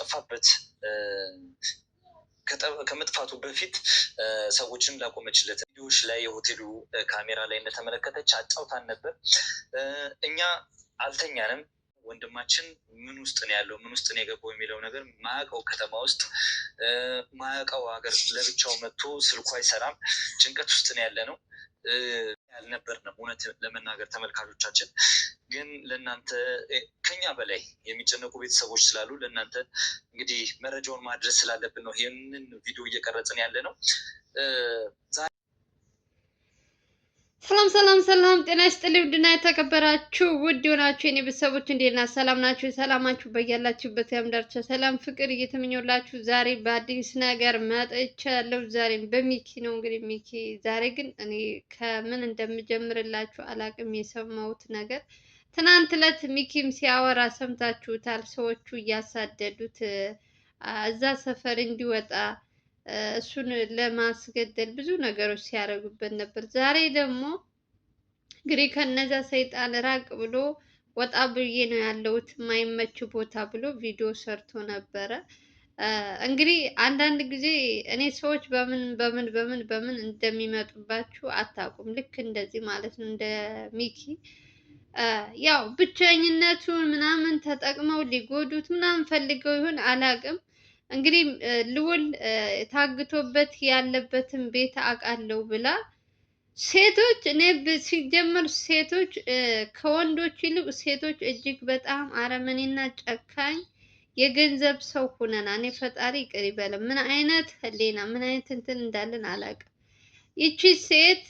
ከጠፋበት ከመጥፋቱ በፊት ሰዎችን ላቆመችለት ቪዲዮዎች ላይ የሆቴሉ ካሜራ ላይ እንደተመለከተች አጫውታን ነበር። እኛ አልተኛንም። ወንድማችን ምን ውስጥ ነው ያለው፣ ምን ውስጥ ነው የገባው የሚለው ነገር ማያውቀው ከተማ ውስጥ ማያውቀው ሀገር ለብቻው መጥቶ ስልኩ አይሰራም። ጭንቀት ውስጥ ነው ያለ ነው ያልነበርንም። እውነት ለመናገር ተመልካቾቻችን ግን ለእናንተ ከኛ በላይ የሚጨነቁ ቤተሰቦች ስላሉ ለእናንተ እንግዲህ መረጃውን ማድረስ ስላለብን ነው ይህንን ቪዲዮ እየቀረጽን ያለ ነው። ሰላም ጤና ይስጥልኝ። ውድና የተከበራችሁ ውድ የሆናችሁ የኔ ቤተሰቦች እንዴት ናችሁ? ሰላም ናችሁ? ሰላማችሁ በያላችሁበት ያምዳርቻ ሰላም ፍቅር እየተመኘሁላችሁ ዛሬ በአዲስ ነገር መጥቻለሁ። ዛሬም በሚኪ ነው። እንግዲህ ሚኪ ዛሬ ግን እኔ ከምን እንደምጀምርላችሁ አላቅም። የሰማሁት ነገር ትናንት ዕለት ሚኪም ሲያወራ ሰምታችሁታል። ሰዎቹ እያሳደዱት እዛ ሰፈር እንዲወጣ እሱን ለማስገደል ብዙ ነገሮች ሲያደርጉበት ነበር። ዛሬ ደግሞ እንግዲህ ከነዛ ሰይጣን ራቅ ብሎ ወጣ ብዬ ነው ያለሁት የማይመች ቦታ ብሎ ቪዲዮ ሰርቶ ነበረ። እንግዲህ አንዳንድ ጊዜ እኔ ሰዎች በምን እንደሚመጡባችሁ አታውቁም። ልክ እንደዚህ ማለት ነው እንደ ሚኪ ያው ብቸኝነቱን ምናምን ተጠቅመው ሊጎዱት ምናምን ፈልገው ይሆን አላውቅም። እንግዲህ ልዑል ታግቶበት ያለበትን ቤት አውቃለሁ ብላ ሴቶች እኔ ሲጀመር ሴቶች ከወንዶች ይልቅ ሴቶች እጅግ በጣም አረመኔና ጨካኝ የገንዘብ ሰው ሆነናል። እኔ ፈጣሪ ይቅር ይበለን። ምን አይነት ህሊና ምን አይነት እንትን እንዳለን አላውቅም። ይቺ ሴት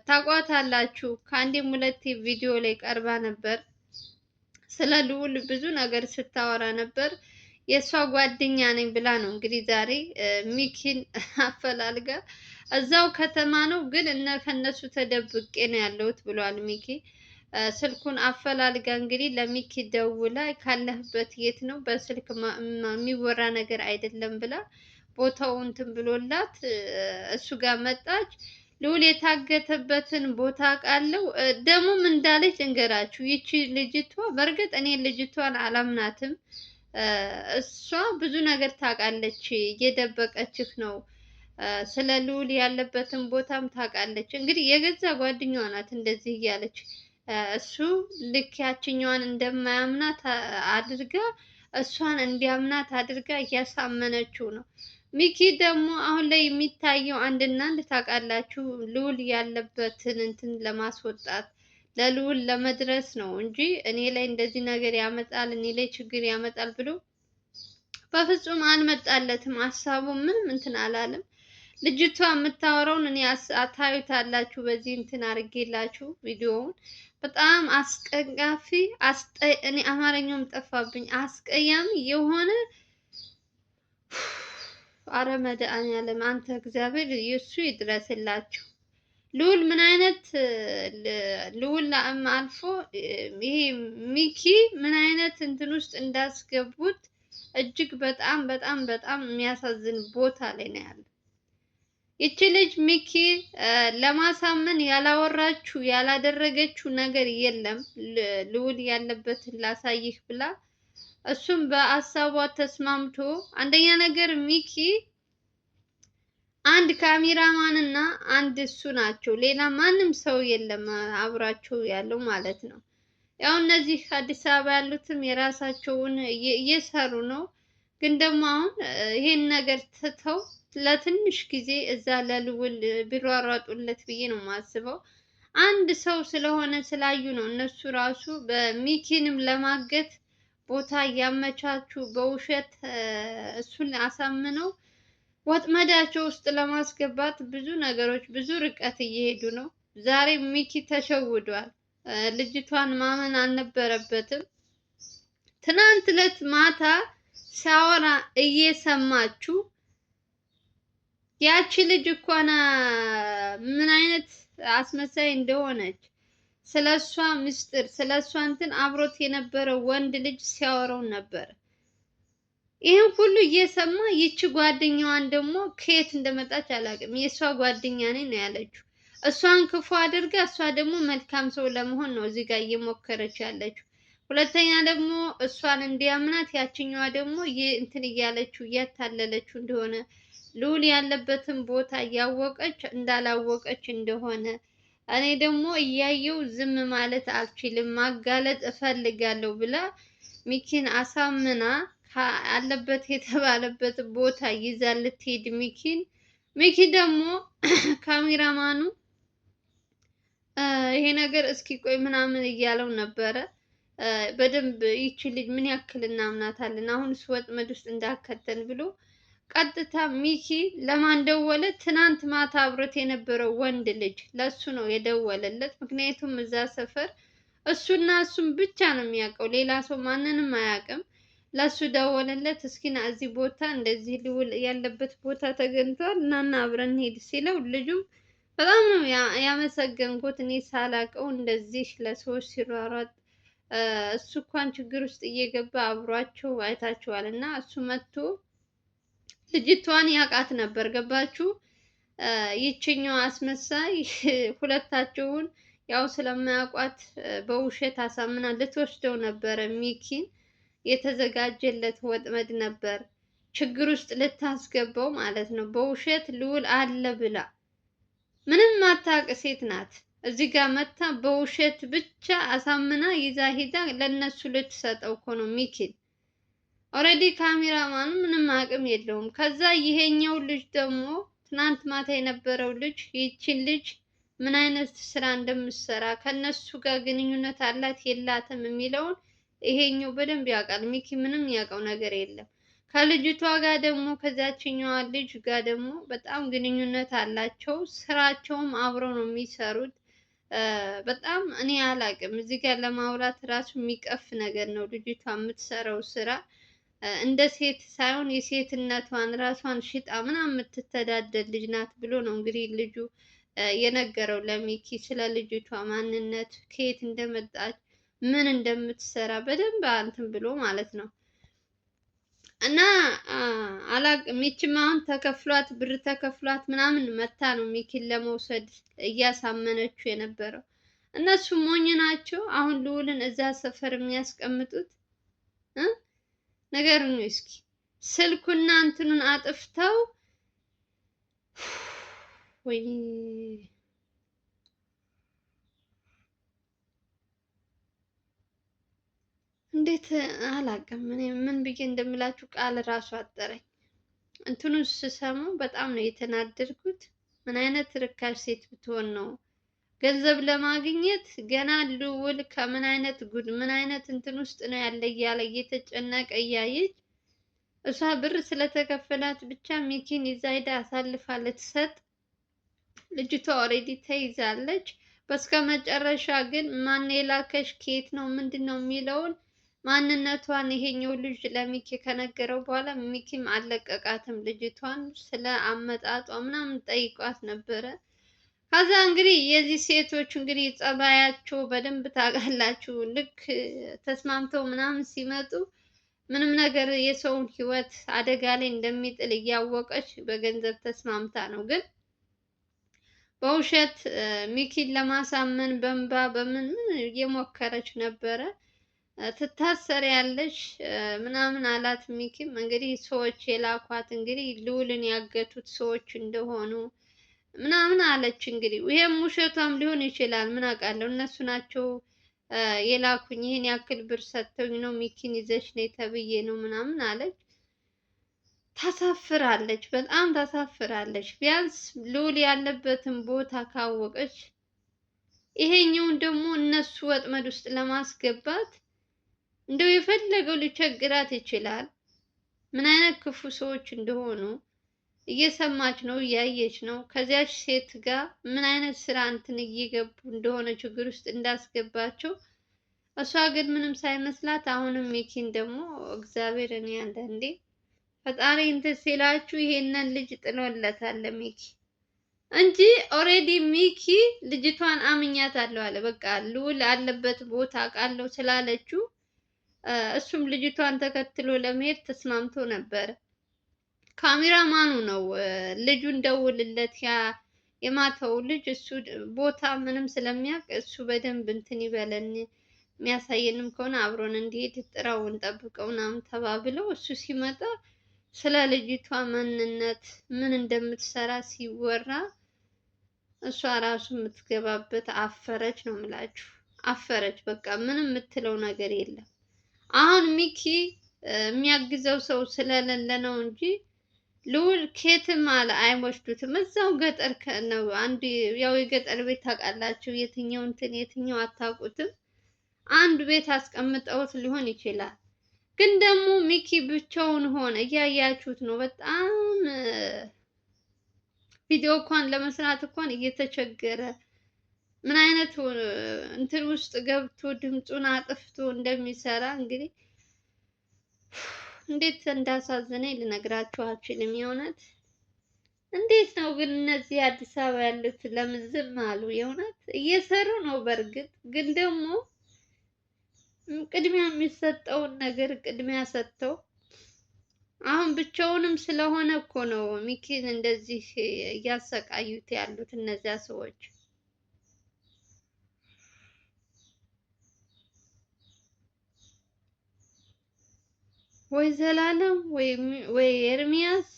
ታቋታላችሁ። ከአንዴም ሁለቴ ቪዲዮ ላይ ቀርባ ነበር። ስለ ልዑል ብዙ ነገር ስታወራ ነበር። የእሷ ጓደኛ ነኝ ብላ ነው እንግዲህ ዛሬ ሚኪን አፈላልጋ እዛው ከተማ ነው ግን ከነሱ ተደብቄ ነው ያለሁት ብሏል ሚኪ። ስልኩን አፈላልጋ እንግዲህ ለሚኪ ደውላ ካለህበት የት ነው በስልክ የሚወራ ነገር አይደለም ብላ ቦታው እንትን ብሎላት እሱ ጋር መጣች። ልዑል የታገተበትን ቦታ ቃለው ደግሞም እንዳለች እንገራችሁ። ይቺ ልጅቷ በእርግጥ እኔ ልጅቷን አላምናትም። እሷ ብዙ ነገር ታውቃለች፣ እየደበቀችህ ነው። ስለ ልዑል ያለበትን ቦታም ታውቃለች። እንግዲህ የገዛ ጓደኛዋ ናት እንደዚህ እያለች እሱ ልክ ያችኛዋን እንደማያምናት አድርጋ እሷን እንዲያምናት አድርጋ እያሳመነችው ነው። ሚኪ ደግሞ አሁን ላይ የሚታየው አንድና አንድ ታውቃላችሁ፣ ልዑል ያለበትን እንትን ለማስወጣት ለልዑል ለመድረስ ነው እንጂ እኔ ላይ እንደዚህ ነገር ያመጣል እኔ ላይ ችግር ያመጣል ብሎ በፍጹም አልመጣለትም። ሀሳቡ ምንም እንትን አላለም። ልጅቷ የምታወራውን እኔ አታዩታላችሁ። በዚህ እንትን አድርጌላችሁ ቪዲዮውን በጣም አስቀያፊ እኔ አማርኛውም ጠፋብኝ። አስቀያሚ የሆነ አረ መድኃኒዓለም አንተ እግዚአብሔር የሱ ይድረስላችሁ። ልዑል ምን አይነት ልዑል አልፎ ይሄ ሚኪ ምን አይነት እንትን ውስጥ እንዳስገቡት እጅግ በጣም የሚያሳዝን ቦታ ላይ ነው ያለው። ይቺ ልጅ ሚኪ ለማሳመን ያላወራችሁ ያላደረገችው ነገር የለም። ልዑል ያለበትን ላሳይህ ብላ እሱም በሀሳቧ ተስማምቶ አንደኛ ነገር ሚኪ አንድ ካሜራማን እና አንድ እሱ ናቸው። ሌላ ማንም ሰው የለም አብራቸው ያለው ማለት ነው። ያው እነዚህ አዲስ አበባ ያሉትም የራሳቸውን እየሰሩ ነው። ግን ደግሞ አሁን ይሄን ነገር ትተው ለትንሽ ጊዜ እዛ ለልዑል ቢሯሯጡለት ብዬ ነው የማስበው። አንድ ሰው ስለሆነ ስላዩ ነው እነሱ ራሱ በሚኪንም ለማገት ቦታ እያመቻቹ በውሸት እሱን አሳምነው ወጥመዳቸው ውስጥ ለማስገባት ብዙ ነገሮች ብዙ ርቀት እየሄዱ ነው። ዛሬ ሚኪ ተሸውዷል። ልጅቷን ማመን አልነበረበትም። ትናንት ዕለት ማታ ሲያወራ እየሰማችሁ ያቺ ልጅ እንኳን ምን አይነት አስመሳይ እንደሆነች ስለሷ ምስጢር ስለሷ እንትን አብሮት የነበረው ወንድ ልጅ ሲያወራው ነበር። ይህን ሁሉ እየሰማ ይቺ ጓደኛዋን ደግሞ ከየት እንደመጣች አላውቅም። የእሷ ጓደኛ ነኝ ነው ያለችው። እሷን ክፉ አድርጋ እሷ ደግሞ መልካም ሰው ለመሆን ነው እዚህ ጋር እየሞከረች ያለችው። ሁለተኛ ደግሞ እሷን እንዲያምናት ያችኛዋ ደግሞ እንትን እያለችው እያታለለችው እንደሆነ ልዑል ያለበትን ቦታ እያወቀች እንዳላወቀች እንደሆነ እኔ ደግሞ እያየው ዝም ማለት አልችልም፣ ማጋለጥ እፈልጋለሁ ብላ ሚኪን አሳምና አለበት የተባለበት ቦታ ይዛ ልትሄድ ሚኪ ደግሞ ካሜራማኑ ይሄ ነገር እስኪ ቆይ ምናምን እያለው ነበረ። በደንብ ይቺ ልጅ ምን ያክል እናምናታለን፣ አሁንስ ወጥመድ ውስጥ እንዳከተን ብሎ ቀጥታ ሚኪ ለማን ደወለ? ትናንት ማታ አብሮት የነበረው ወንድ ልጅ ለሱ ነው የደወለለት። ምክንያቱም እዛ ሰፈር እሱና እሱም ብቻ ነው የሚያውቀው፣ ሌላ ሰው ማንንም አያውቅም። ለሱ ደወለለት። እስኪና እዚህ ቦታ እንደዚህ ልዑል ያለበት ቦታ ተገኝቷል እና አብረን ሄድ ሲለው ልጁም በጣም ነው ያመሰገንኩት። እኔ ሳላውቀው እንደዚህ ለሰዎች ሲሯሯጥ እሱ እንኳን ችግር ውስጥ እየገባ አብሯቸው አይታችኋል። እና እሱ መጥቶ ልጅቷን ያውቃት ነበር። ገባችሁ? ይችኛው አስመሳይ ሁለታቸውን ያው ስለማያውቋት በውሸት አሳምና ልትወስደው ነበረ። ሚኪን የተዘጋጀለት ወጥመድ ነበር፣ ችግር ውስጥ ልታስገባው ማለት ነው። በውሸት ልዑል አለ ብላ ምንም ማታውቅ ሴት ናት። እዚህ ጋር መታ በውሸት ብቻ አሳምና ይዛ ሄዳ ለነሱ ልትሰጠው እኮ ነው ሚኪን። ኦልሬዲ ካሜራማኑ ምንም አቅም የለውም። ከዛ ይሄኛው ልጅ ደግሞ ትናንት ማታ የነበረው ልጅ ይቺን ልጅ ምን አይነት ስራ እንደምትሰራ ከነሱ ጋር ግንኙነት አላት የላትም የሚለውን ይሄኛው በደንብ ያውቃል። ሚኪ ምንም ያውቀው ነገር የለም። ከልጅቷ ጋር ደግሞ ከዛችኛዋ ልጅ ጋር ደግሞ በጣም ግንኙነት አላቸው። ስራቸውም አብረው ነው የሚሰሩት። በጣም እኔ አላቅም እዚህ ጋር ለማውራት ራሱ የሚቀፍ ነገር ነው። ልጅቷ የምትሰራው ስራ እንደ ሴት ሳይሆን የሴትነቷን ራሷን ሽጣ ምናምን የምትተዳደር ልጅ ናት ብሎ ነው እንግዲህ ልጁ የነገረው ለሚኪ ስለ ልጅቷ ማንነት፣ ከየት እንደመጣች፣ ምን እንደምትሰራ በደንብ እንትን ብሎ ማለት ነው። እና አላቅም ይችም አሁን ተከፍሏት ብር ተከፍሏት ምናምን መታ ነው ሚኪን ለመውሰድ እያሳመነችው የነበረው። እነሱ ሞኝ ናቸው። አሁን ልዑልን እዛ ሰፈር የሚያስቀምጡት ነገር ነው። እስኪ ስልኩና እንትኑን አጥፍተው ወይኔ እንዴት አላውቅም። እኔ ምን ብዬ እንደምላችሁ ቃል ራሱ አጠረኝ። እንትኑን ስሰሙ በጣም ነው የተናደድኩት። ምን አይነት ርካሽ ሴት ብትሆን ነው ገንዘብ ለማግኘት ገና ልዑል ከምን አይነት ጉድ ምን አይነት እንትን ውስጥ ነው ያለ እያለ እየተጨነቀ እያየች እሷ ብር ስለተከፈላት ብቻ ሚኪን ይዛ ሄዳ አሳልፋ ልትሰጥ። ልጅቷ ኦልሬዲ ተይዛለች። በስከ መጨረሻ ግን ማን የላከሽ ከየት ነው ምንድን ነው የሚለውን ማንነቷን ይሄኛው ልጅ ለሚኪ ከነገረው በኋላ ሚኪም አለቀቃትም። ልጅቷን ስለ አመጣጧ ምናምን ጠይቋት ነበረ። ከዛ እንግዲህ የዚህ ሴቶች እንግዲህ ጸባያቸው በደንብ ታውቃላችሁ። ልክ ተስማምተው ምናምን ሲመጡ ምንም ነገር የሰውን ሕይወት አደጋ ላይ እንደሚጥል እያወቀች በገንዘብ ተስማምታ ነው። ግን በውሸት ሚኪን ለማሳመን በእንባ በምን እየሞከረች ነበረ። ትታሰሪያለሽ ምናምን አላት። ሚኪም እንግዲህ ሰዎች የላኳት እንግዲህ ልዑልን ያገቱት ሰዎች እንደሆኑ ምናምን አለች። እንግዲህ ይሄም ውሸቷም ሊሆን ይችላል፣ ምን አውቃለሁ። እነሱ ናቸው የላኩኝ፣ ይሄን ያክል ብር ሰጥተውኝ ነው ሚኪን ይዘሽ ነይ ተብዬ ነው ምናምን አለች። ታሳፍራለች፣ በጣም ታሳፍራለች። ቢያንስ ልዑል ያለበትን ቦታ ካወቀች ይሄኛውን ደግሞ እነሱ ወጥመድ ውስጥ ለማስገባት እንደው የፈለገው ሊቸግራት ይችላል። ምን አይነት ክፉ ሰዎች እንደሆኑ እየሰማች ነው፣ እያየች ነው። ከዚያች ሴት ጋር ምን አይነት ስራ እንትን እየገቡ እንደሆነ ችግር ውስጥ እንዳስገባቸው። እሷ ግን ምንም ሳይመስላት አሁንም ሚኪን ደግሞ እግዚአብሔር እኔ አንዳንዴ ፈጣሪ እንትን ሲላችሁ ይሄንን ልጅ ጥሎለታል ሚኪ እንጂ ኦልሬዲ ሚኪ ልጅቷን አምኛታለሁ አለ። በቃ ልዑል አለበት ቦታ አውቃለሁ ስላለችው እሱም ልጅቷን ተከትሎ ለመሄድ ተስማምቶ ነበር። ካሜራማኑ ነው ልጁን ደውልለት የማታው ልጅ እሱ ቦታ ምንም ስለሚያውቅ እሱ በደንብ እንትን ይበለን የሚያሳየንም ከሆነ አብሮን እንዲሄድ ጥራው እንጠብቀው ምናምን ተባብለው እሱ ሲመጣ ስለ ልጅቷ ማንነት ምን እንደምትሰራ ሲወራ እሷ ራሱ የምትገባበት አፈረች ነው የምላችሁ። አፈረች በቃ ምንም የምትለው ነገር የለም። አሁን ሚኪ የሚያግዘው ሰው ስለሌለ ነው እንጂ ልዑል ኬትም አለ አይወስዱትም። እዛው ገጠር ነው አንድ ያው የገጠር ቤት ታውቃላችሁ፣ የትኛው እንትን የትኛው አታውቁትም። አንድ ቤት አስቀምጠውት ሊሆን ይችላል። ግን ደግሞ ሚኪ ብቻውን ሆነ፣ እያያችሁት ነው። በጣም ቪዲዮ እንኳን ለመስራት እንኳን እየተቸገረ ምን አይነት እንትን ውስጥ ገብቶ ድምፁን አጥፍቶ እንደሚሰራ እንግዲህ እንዴት እንዳሳዘነኝ ልነግራችሁ አልችልም። የእውነት እንዴት ነው ግን እነዚህ አዲስ አበባ ያሉት ለምን ዝም አሉ? የእውነት እየሰሩ ነው። በእርግጥ ግን ደግሞ ቅድሚያ የሚሰጠውን ነገር ቅድሚያ ሰጥተው አሁን ብቻውንም ስለሆነ እኮ ነው ሚኪን እንደዚህ እያሰቃዩት ያሉት እነዚያ ሰዎች። ወይ ዘላለም ወይ ኤርሚያስ።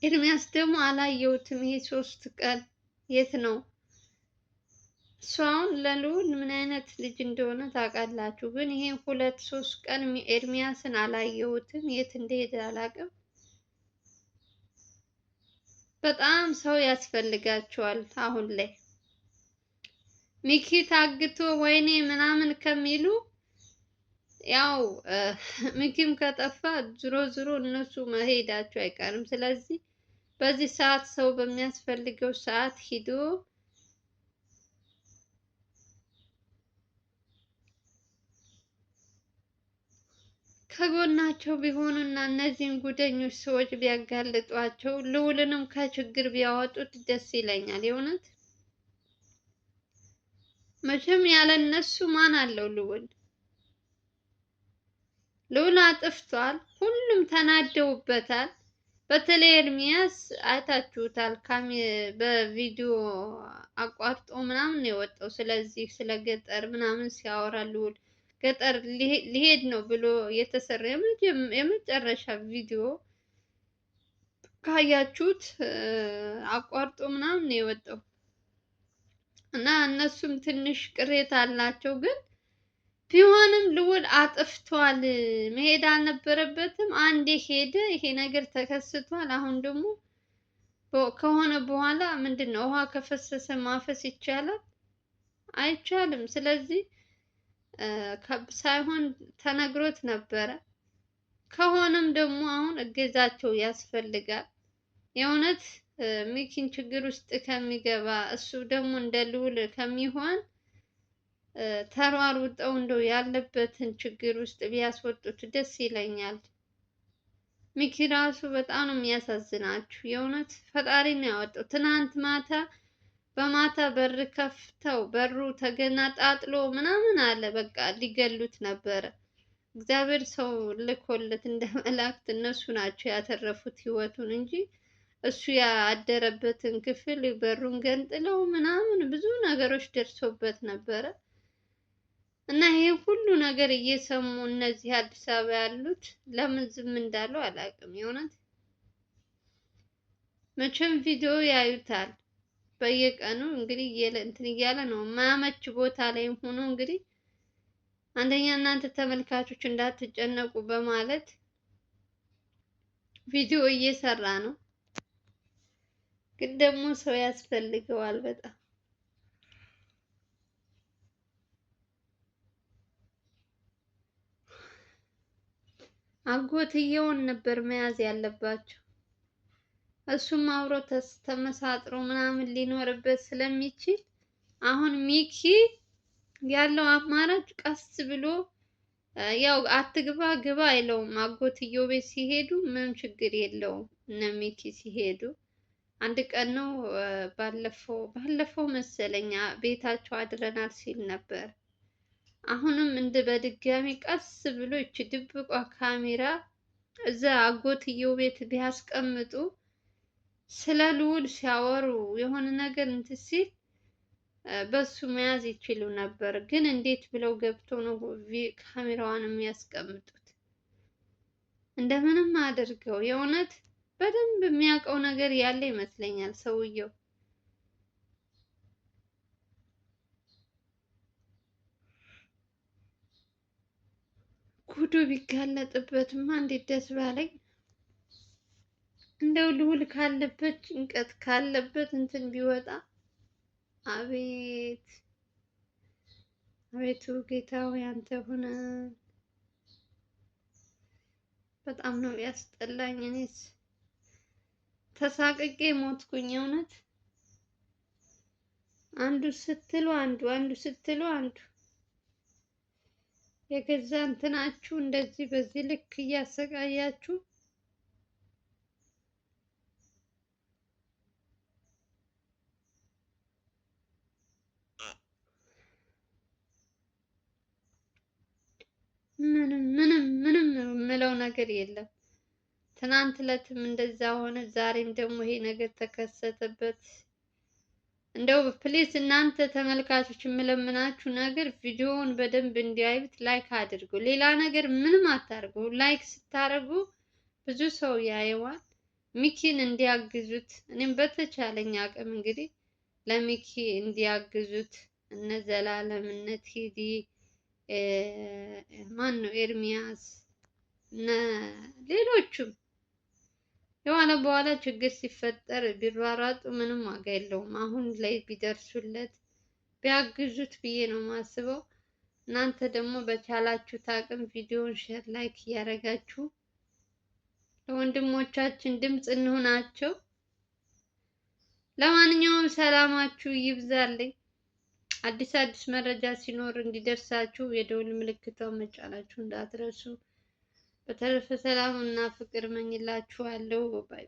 ኤርሚያስ ደግሞ አላየሁትም። ይሄ 3 ቀን የት ነው? እሱ አሁን ለልዑል ምን አይነት ልጅ እንደሆነ ታውቃላችሁ። ግን ይሄ 2-3 ቀን ኤርሚያስን አላየሁትም። የት እንደሄደ አላውቅም። በጣም ሰው ያስፈልጋቸዋል አሁን ላይ። ሚኪ ታግቶ ወይኔ ምናምን ከሚሉ ያው ሚኪም ከጠፋ ዝሮ ዝሮ እነሱ መሄዳቸው አይቀርም። ስለዚህ በዚህ ሰዓት ሰው በሚያስፈልገው ሰዓት ሂዶ ከጎናቸው ቢሆኑና እነዚህን ጉደኞች ሰዎች ቢያጋልጧቸው ልዑልንም ከችግር ቢያወጡት ደስ ይለኛል። የእውነት መቼም ያለ እነሱ ማን አለው ልዑል? ልዑል አጥፍቷል። ሁሉም ተናደውበታል። በተለይ ኤርሚያስ አይታችሁታል። በቪዲዮ አቋርጦ ምናምን የወጣው ስለዚህ ስለ ገጠር ምናምን ሲያወራ ልዑል ገጠር ሊሄድ ነው ብሎ የተሰራ የመጨረሻ ቪዲዮ ካያችሁት አቋርጦ ምናምን ነው የወጣው እና እነሱም ትንሽ ቅሬታ አላቸው። ግን ቢሆንም ልዑል አጥፍቷል። መሄድ አልነበረበትም። አንዴ ሄደ፣ ይሄ ነገር ተከስቷል። አሁን ደግሞ ከሆነ በኋላ ምንድን ነው ውሃ ከፈሰሰ ማፈስ ይቻላል? አይቻልም። ስለዚህ ሳይሆን ተነግሮት ነበረ። ከሆነም ደግሞ አሁን እገዛቸው ያስፈልጋል። የእውነት ሚኪን ችግር ውስጥ ከሚገባ እሱ ደግሞ እንደ ልዑል ከሚሆን ተሯሩጠው እንደው ያለበትን ችግር ውስጥ ቢያስወጡት ደስ ይለኛል። ሚኪ ራሱ በጣም ነው የሚያሳዝናችሁ። የእውነት ፈጣሪ ነው ያወጣው። ትናንት ማታ በማታ በር ከፍተው በሩ ተገነጣጥሎ ምናምን አለ። በቃ ሊገሉት ነበረ። እግዚአብሔር ሰው ልኮለት እንደ መላእክት እነሱ ናቸው ያተረፉት ህይወቱን እንጂ እሱ ያደረበትን ክፍል በሩን ገንጥለው ምናምን ብዙ ነገሮች ደርሶበት ነበረ። እና ይሄ ሁሉ ነገር እየሰሙ እነዚህ አዲስ አበባ ያሉት ለምን ዝም እንዳለው አላውቅም። የእውነት መቼም ቪዲዮ ያዩታል በየቀኑ እንግዲህ እንትን እያለ ነው። ማመች ቦታ ላይ ሆኖ እንግዲህ አንደኛ እናንተ ተመልካቾች እንዳትጨነቁ በማለት ቪዲዮ እየሰራ ነው። ግን ደግሞ ሰው ያስፈልገዋል በጣም። አጎትየውን ነበር መያዝ ያለባቸው። እሱም አብሮ ተመሳጥሮ ምናምን ሊኖርበት ስለሚችል አሁን ሚኪ ያለው አማራጭ ቀስ ብሎ ያው አትግባ ግባ አይለውም። አጎትየው ቤት ሲሄዱ ምንም ችግር የለውም። እነ ሚኪ ሲሄዱ አንድ ቀን ነው ባለፈው መሰለኛ ቤታቸው አድረናል ሲል ነበር። አሁንም በድጋሚ ቀስ ብሎ እቺ ድብቋ ካሜራ እዛ አጎትየው ቤት ቢያስቀምጡ ስለ ልዑል ሲያወሩ የሆነ ነገር እንትን ሲል በሱ መያዝ ይችሉ ነበር። ግን እንዴት ብለው ገብተው ነው ካሜራዋን የሚያስቀምጡት? እንደምንም አድርገው የእውነት በደንብ የሚያውቀው ነገር ያለ ይመስለኛል ሰውየው። ጉዱ ቢጋለጥበትማ እንዴት ደስ ባለኝ። እንደው ልዑል ካለበት ጭንቀት ካለበት እንትን ቢወጣ አቤት አቤቱ ጌታው ያንተ ሆነ። በጣም ነው ያስጠላኝ። እኔስ ተሳቅቄ ሞትኩኝ እውነት። አንዱ ስትሉ አንዱ አንዱ ስትሉ አንዱ የገዛ እንትናችሁ እንደዚህ በዚህ ልክ እያሰቃያችሁ ምንም የምለው ነገር የለም። ትናንት ዕለትም እንደዛ ሆነ፣ ዛሬም ደግሞ ይሄ ነገር ተከሰተበት። እንደው ፕሊስ እናንተ ተመልካቾች የምለምናችሁ ነገር ቪዲዮውን በደንብ እንዲያዩት ላይክ አድርጉ። ሌላ ነገር ምንም አታርጉ። ላይክ ስታደርጉ ብዙ ሰው ያየዋል። ሚኪን እንዲያግዙት እኔም በተቻለኝ አቅም እንግዲህ ለሚኪ እንዲያግዙት እነ ዘላለም እነ ቴዲ ማን ነው ኤርሚያስ ሌሎቹም የሆነ በኋላ ችግር ሲፈጠር ቢሯሯጡ ምንም ዋጋ የለውም። አሁን ላይ ቢደርሱለት ቢያግዙት ብዬ ነው የማስበው። እናንተ ደግሞ በቻላችሁት አቅም ቪዲዮውን ሼር፣ ላይክ እያደረጋችሁ ለወንድሞቻችን ድምፅ እንሆናቸው። ለማንኛውም ሰላማችሁ ይብዛልኝ። አዲስ መረጃ ሲኖር እንዲደርሳችሁ የደውል ምልክቷን መጫናችሁ እንዳትረሱ። በተረፈ ሰላም እና ፍቅር እመኝላችኋለሁ። ባይ